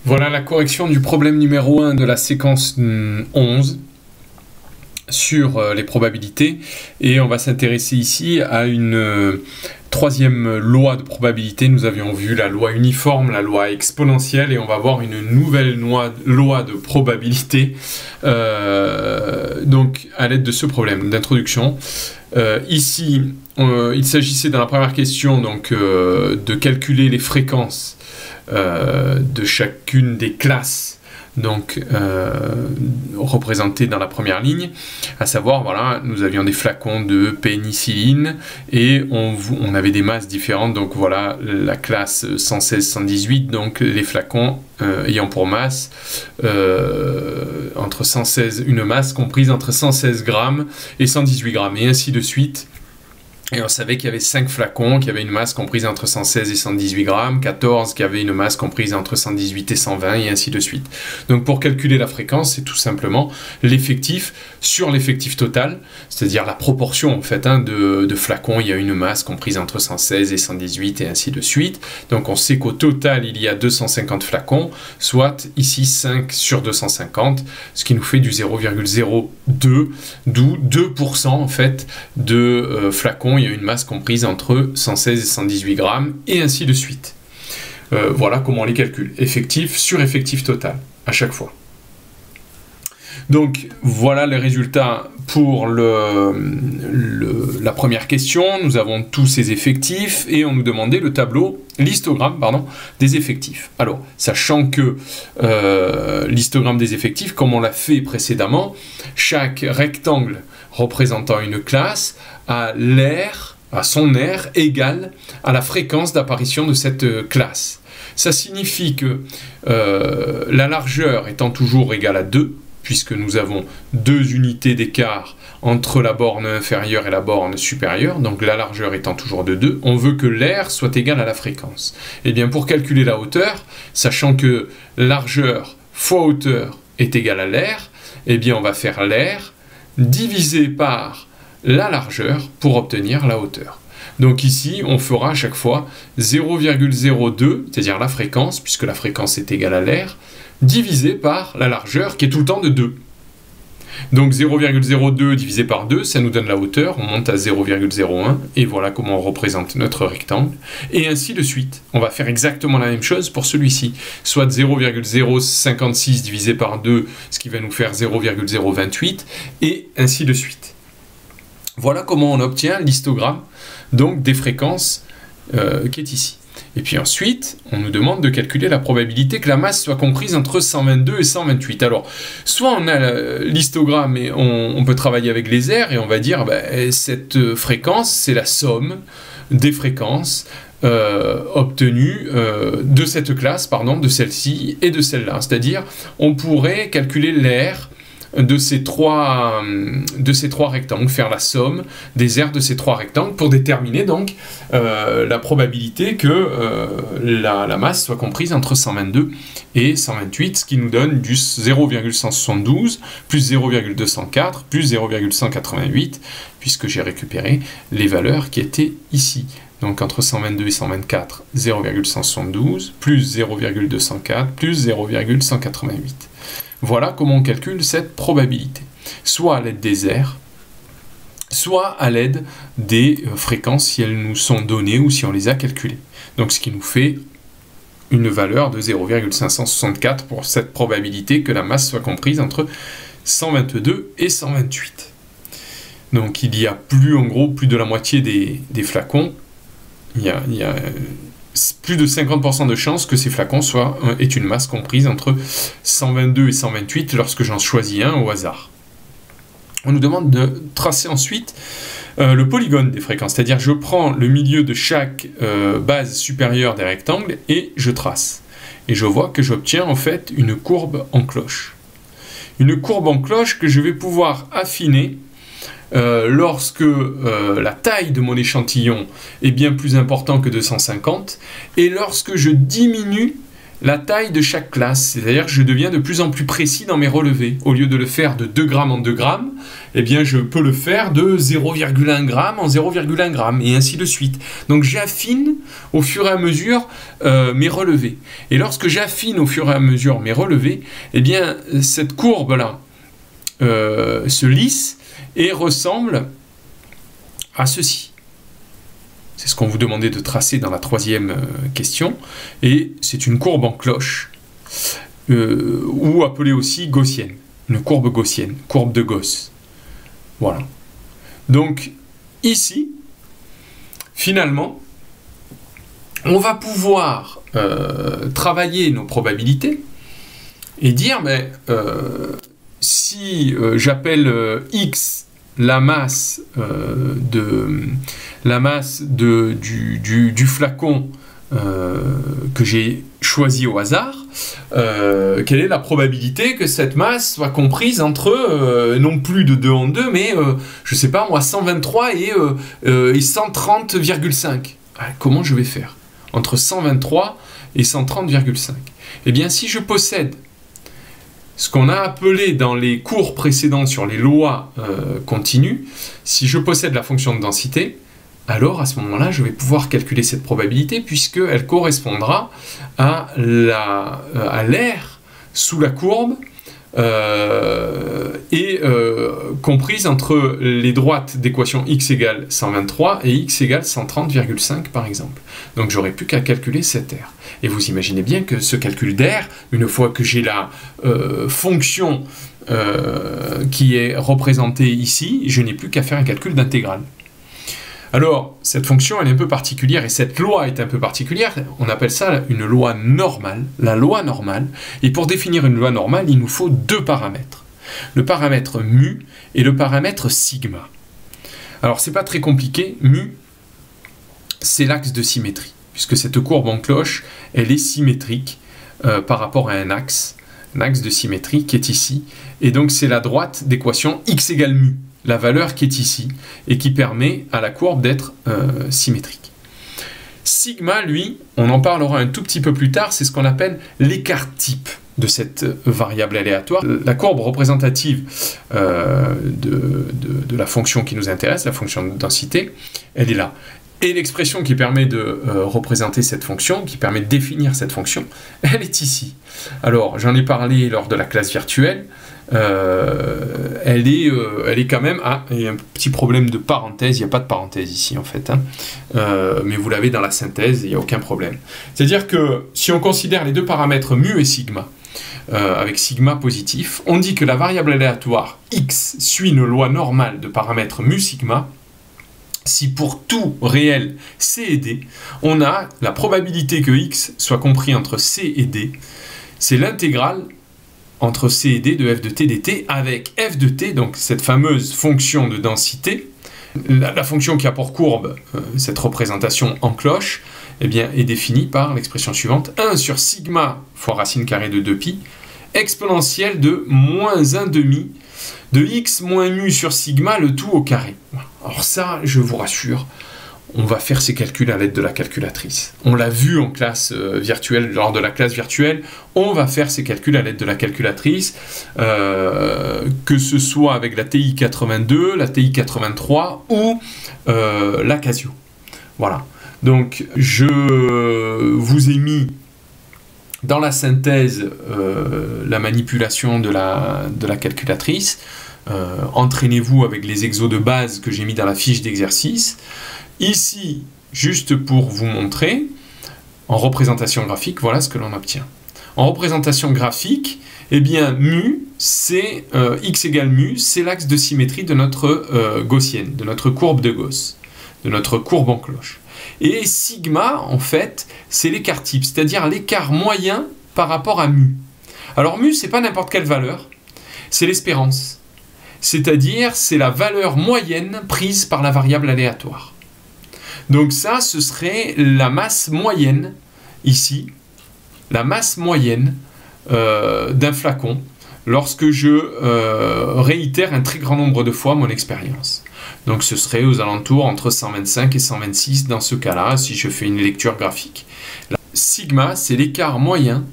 Voilà la correction du problème numéro 1 de la séquence 11 sur les probabilités, et on va s'intéresser ici à une troisième loi de probabilité. Nous avions vu la loi uniforme, la loi exponentielle, et on va voir une nouvelle loi de probabilité donc à l'aide de ce problème d'introduction. Ici, il s'agissait dans la première question donc, de calculer les fréquences de chacune des classes donc représentées dans la première ligne, à savoir, voilà, nous avions des flacons de pénicilline et on avait des masses différentes, donc voilà la classe 116-118, donc les flacons ayant pour masse entre 116, une masse comprise entre 116 grammes et 118 grammes, et ainsi de suite. Et on savait qu'il y avait 5 flacons qui avaient une masse comprise entre 116 et 118 grammes, 14 qui avaient une masse comprise entre 118 et 120, et ainsi de suite. Donc pour calculer la fréquence, c'est tout simplement l'effectif sur l'effectif total, c'est-à-dire la proportion en fait de flacons. Il y a une masse comprise entre 116 et 118, et ainsi de suite. Donc on sait qu'au total, il y a 250 flacons, soit ici 5 sur 250, ce qui nous fait du 0,02, d'où 2% en fait de flacons. Il y a une masse comprise entre 116 et 118 grammes, et ainsi de suite. Voilà comment on les calcule. Effectif sur effectif total, à chaque fois. Donc, voilà les résultats pour la première question. Nous avons tous ces effectifs, et on nous demandait le tableau, l'histogramme, pardon, des effectifs. Alors, sachant que l'histogramme des effectifs, comme on l'a fait précédemment, chaque rectangle représentant une classe a son aire égale à la fréquence d'apparition de cette classe. Ça signifie que la largeur étant toujours égale à 2, puisque nous avons 2 unités d'écart entre la borne inférieure et la borne supérieure, donc la largeur étant toujours de 2, on veut que l'aire soit égale à la fréquence. Et bien pour calculer la hauteur, sachant que largeur fois hauteur est égale à l'aire, et bien on va faire l'aire divisé par la largeur pour obtenir la hauteur. Donc ici, on fera à chaque fois 0,02, c'est-à-dire la fréquence, puisque la fréquence est égale à l'aire, divisé par la largeur qui est tout le temps de 2. Donc 0,02 divisé par 2, ça nous donne la hauteur, on monte à 0,01, et voilà comment on représente notre rectangle, et ainsi de suite. On va faire exactement la même chose pour celui-ci, soit 0,056 divisé par 2, ce qui va nous faire 0,028, et ainsi de suite. Voilà comment on obtient l'histogramme donc des fréquences qui est ici. Et puis ensuite, on nous demande de calculer la probabilité que la masse soit comprise entre 122 et 128. Alors, soit on a l'histogramme et on peut travailler avec les aires, et on va dire cette fréquence, c'est la somme des fréquences obtenues de cette classe, pardon, de celle-ci et de celle-là. C'est-à-dire, on pourrait calculer l'aire de ces trois rectangles, faire la somme des aires de ces 3 rectangles pour déterminer donc la probabilité que la masse soit comprise entre 122 et 128, ce qui nous donne du 0,172 plus 0,204 plus 0,188, puisque j'ai récupéré les valeurs qui étaient ici. Donc entre 122 et 124, 0,172 plus 0,204 plus 0,188. Voilà comment on calcule cette probabilité, soit à l'aide des aires, soit à l'aide des fréquences si elles nous sont données ou si on les a calculées. Donc ce qui nous fait une valeur de 0,564 pour cette probabilité que la masse soit comprise entre 122 et 128. Donc il y a plus de la moitié des flacons, il y a plus de 50% de chances que ces flacons aient une masse comprise entre 122 et 128 lorsque j'en choisis un au hasard. On nous demande de tracer ensuite le polygone des fréquences, c'est-à-dire je prends le milieu de chaque base supérieure des rectangles et je trace. Et je vois que j'obtiens en fait une courbe en cloche. Une courbe en cloche que je vais pouvoir affiner lorsque la taille de mon échantillon est bien plus importante que 250, et lorsque je diminue la taille de chaque classe, c'est-à-dire que je deviens de plus en plus précis dans mes relevés. Au lieu de le faire de 2 grammes en 2 grammes, eh bien je peux le faire de 0,1 g en 0,1 g, et ainsi de suite. Donc j'affine au fur et à mesure mes relevés. Et lorsque j'affine au fur et à mesure mes relevés, eh bien cette courbe-là se lisse et ressemble à ceci. C'est ce qu'on vous demandait de tracer dans la 3e question. Et c'est une courbe en cloche, ou appelée aussi gaussienne. Une courbe gaussienne, courbe de Gauss. Voilà. Donc, ici, finalement, on va pouvoir travailler nos probabilités et dire, mais si j'appelle X la masse du flacon que j'ai choisi au hasard, quelle est la probabilité que cette masse soit comprise entre non plus de 2 en 2, mais je sais pas moi, 123 et 130,5. Comment je vais faire entre 123 et 130,5? Eh bien, si je possède ce qu'on a appelé dans les cours précédents sur les lois continues, si je possède la fonction de densité, alors à ce moment-là, je vais pouvoir calculer cette probabilité puisqu'elle correspondra à l'aire sous la courbe comprise entre les droites d'équation x égale 123 et x égale 130,5 par exemple. Donc j'aurai plus qu'à calculer cette aire. Et vous imaginez bien que ce calcul d'aire, une fois que j'ai la fonction qui est représentée ici, je n'ai plus qu'à faire un calcul d'intégrale. Alors, cette fonction, elle est un peu particulière, et cette loi est un peu particulière, on appelle ça une loi normale, la loi normale, et pour définir une loi normale, il nous faut 2 paramètres. Le paramètre mu et le paramètre sigma. Alors, c'est pas très compliqué, mu, c'est l'axe de symétrie, puisque cette courbe en cloche, elle est symétrique par rapport à un axe de symétrie qui est ici, et donc c'est la droite d'équation x égale mu, la valeur qui est ici, et qui permet à la courbe d'être symétrique. Sigma, lui, on en parlera un tout petit peu plus tard, c'est ce qu'on appelle l'écart type de cette variable aléatoire. La courbe représentative de la fonction qui nous intéresse, la fonction de densité, elle est là. Et l'expression qui permet de représenter cette fonction, qui permet de définir cette fonction, elle est ici. Alors, j'en ai parlé lors de la classe virtuelle, elle est quand même... Ah, il y a un petit problème de parenthèse, il n'y a pas de parenthèse ici en fait, hein. Mais vous l'avez dans la synthèse, il n'y a aucun problème. C'est-à-dire que si on considère les 2 paramètres mu et sigma, avec sigma positif, on dit que la variable aléatoire x suit une loi normale de paramètres mu sigma, si pour tout réel c et d, on a la probabilité que x soit compris entre c et d, c'est l'intégrale entre c et d de f de t dt avec f de t, donc cette fameuse fonction de densité, la fonction qui a pour courbe cette représentation en cloche, eh bien, est définie par l'expression suivante, 1 sur sigma fois racine carrée de 2pi, exponentielle de moins 1/2 de x moins mu sur sigma, le tout au carré. Alors ça, je vous rassure, on va faire ces calculs à l'aide de la calculatrice. On l'a vu en classe virtuelle, lors de la classe virtuelle, on va faire ces calculs à l'aide de la calculatrice, que ce soit avec la TI 82, la TI 83 ou la Casio. Voilà. Donc, je vous ai mis dans la synthèse la manipulation de la calculatrice. Entraînez-vous avec les exos de base que j'ai mis dans la fiche d'exercice. Ici, juste pour vous montrer, en représentation graphique, voilà ce que l'on obtient. En représentation graphique, eh bien, mu, c'est x égale mu, c'est l'axe de symétrie de notre gaussienne, de notre courbe de Gauss, de notre courbe en cloche. Et sigma, en fait, c'est l'écart type, c'est-à-dire l'écart moyen par rapport à mu. Alors mu, c'est pas n'importe quelle valeur, c'est l'espérance. C'est-à-dire, c'est la valeur moyenne prise par la variable aléatoire. Donc ça, ce serait la masse moyenne, ici, la masse moyenne d'un flacon, lorsque je réitère un très grand nombre de fois mon expérience. Donc ce serait aux alentours entre 125 et 126 dans ce cas-là, si je fais une lecture graphique. sigma, c'est l'écart moyen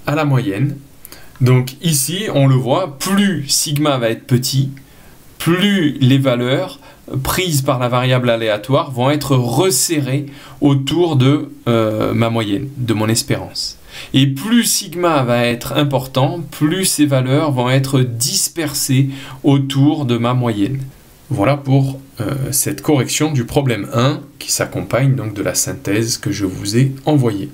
à la moyenne. Donc ici, on le voit, plus sigma va être petit, plus les valeurs prises par la variable aléatoire vont être resserrées autour de ma moyenne, de mon espérance. Et plus sigma va être important, plus ces valeurs vont être dispersées autour de ma moyenne. Voilà pour cette correction du problème 1 qui s'accompagne donc de la synthèse que je vous ai envoyée.